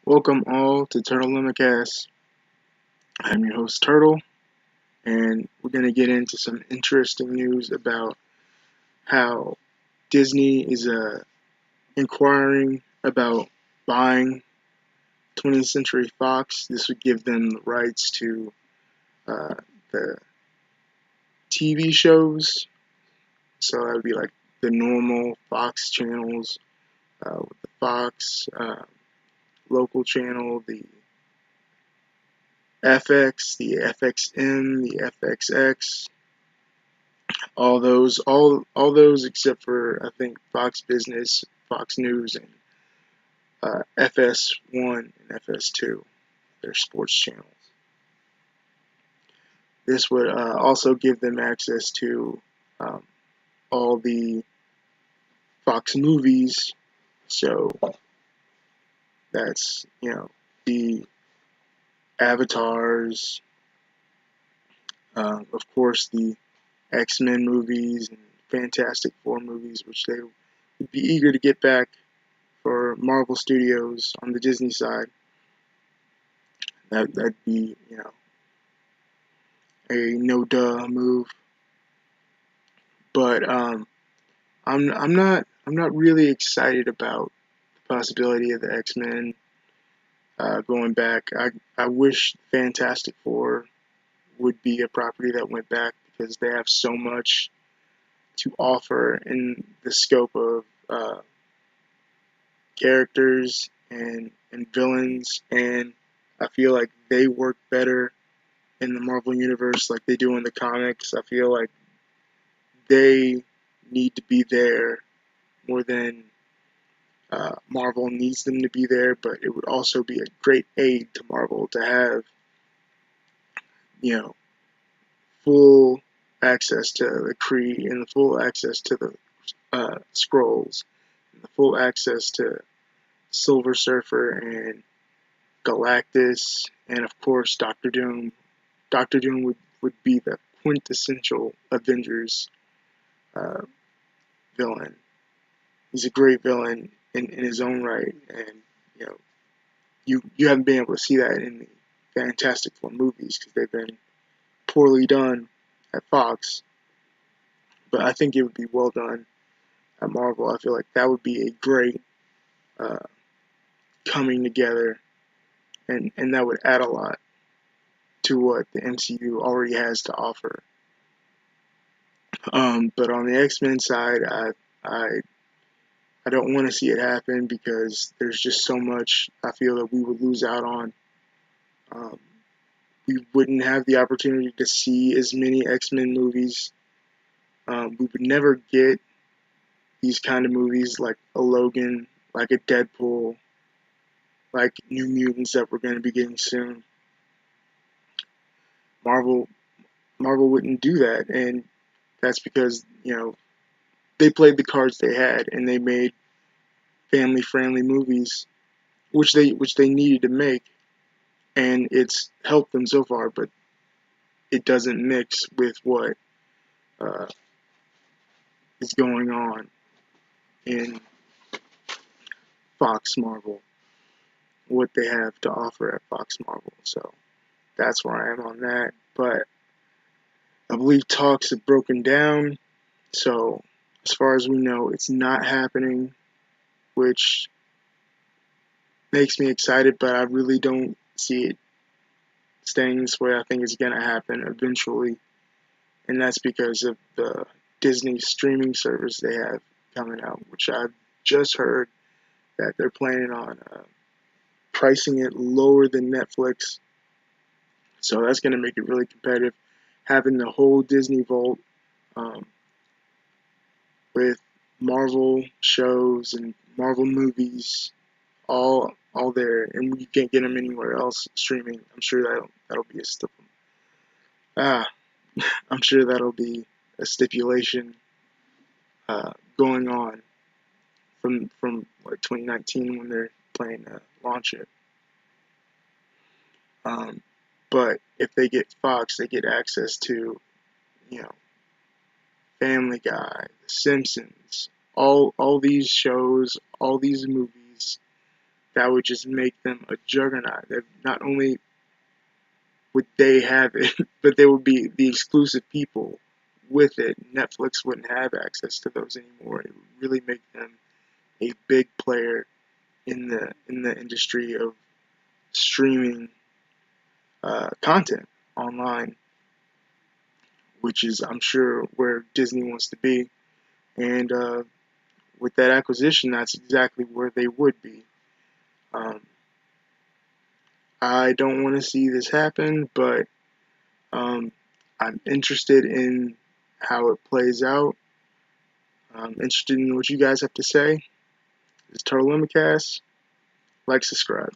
Welcome all to Turtle Limicast. I'm your host Turtle, and we're going to get into some interesting news about how Disney is inquiring about buying 20th Century Fox. This would give them the rights to uh, the TV shows, so that would be like the normal Fox channels, with the Fox local channel, the FX, the FXN, the FXX, all those except for I think Fox Business, Fox News, and FS1 and FS2, their sports channels. This would also give them access to um, all the Fox movies. So that's the Avatars, of course the X-Men movies and Fantastic Four movies, which they would be eager to get back for Marvel Studios on the Disney side. That'd be a no duh move. But I'm not really excited about the possibility of the X-Men going back. I wish Fantastic Four would be a property that went back because they have so much to offer in the scope of characters and villains, and I feel like they work better in the Marvel universe like they do in the comics. I feel like they need to be there more than Marvel needs them to be there, but it would also be a great aid to Marvel to have, you know, full access to the Kree and the full access to the Scrolls, and the full access to Silver Surfer and Galactus, and of course Doctor Doom. Doctor Doom would be the quintessential Avengers uh, villain. He's a great villain in his own right, and you know you haven't been able to see that in the Fantastic Four movies because they've been poorly done at Fox. But I think it would be well done at Marvel. I feel like that would be a great uh, coming together, and that would add a lot to what the MCU already has to offer. But on the X-Men side, I I don't want to see it happen because there's just so much I feel that we would lose out on. Um, we wouldn't have the opportunity to see as many X-Men movies. We would never get these kind of movies like a Logan, like a Deadpool, like New Mutants that we're going to be getting soon. Marvel Marvel wouldn't do that, and that's because they played the cards they had and they made family-friendly movies, which they needed to make, and it's helped them so far. But it doesn't mix with what uh, is going on in Fox Marvel, what they have to offer at Fox Marvel. So that's where I am on that. But I believe talks have broken down. So as far as we know, it's not happening, which makes me excited, but I really don't see it staying this way. I think it's going to happen eventually, and that's because of the Disney streaming service they have coming out, which I've just heard that they're planning on pricing it lower than Netflix. So that's going to make it really competitive. Having the whole Disney Vault um, with Marvel shows and Marvel movies all there, and you can't get them anywhere else streaming. I'm sure that'll be a ah, I'm sure that'll be a stipulation going on from what 2019 when they're planning to launch it. Um, but if they get Fox, they get access to you know Family Guy, The Simpsons, all these shows, all these movies, that would just make them a juggernaut. That not only would they have it, but they would be the exclusive people with it. Netflix wouldn't have access to those anymore. It would really make them a big player in the industry of streaming content online, which is, I'm sure, where Disney wants to be. And with that acquisition, that's exactly where they would be. Um, I don't want to see this happen, but um, I'm interested in how it plays out. I'm interested in what you guys have to say. It's Total Limicast. Like, subscribe.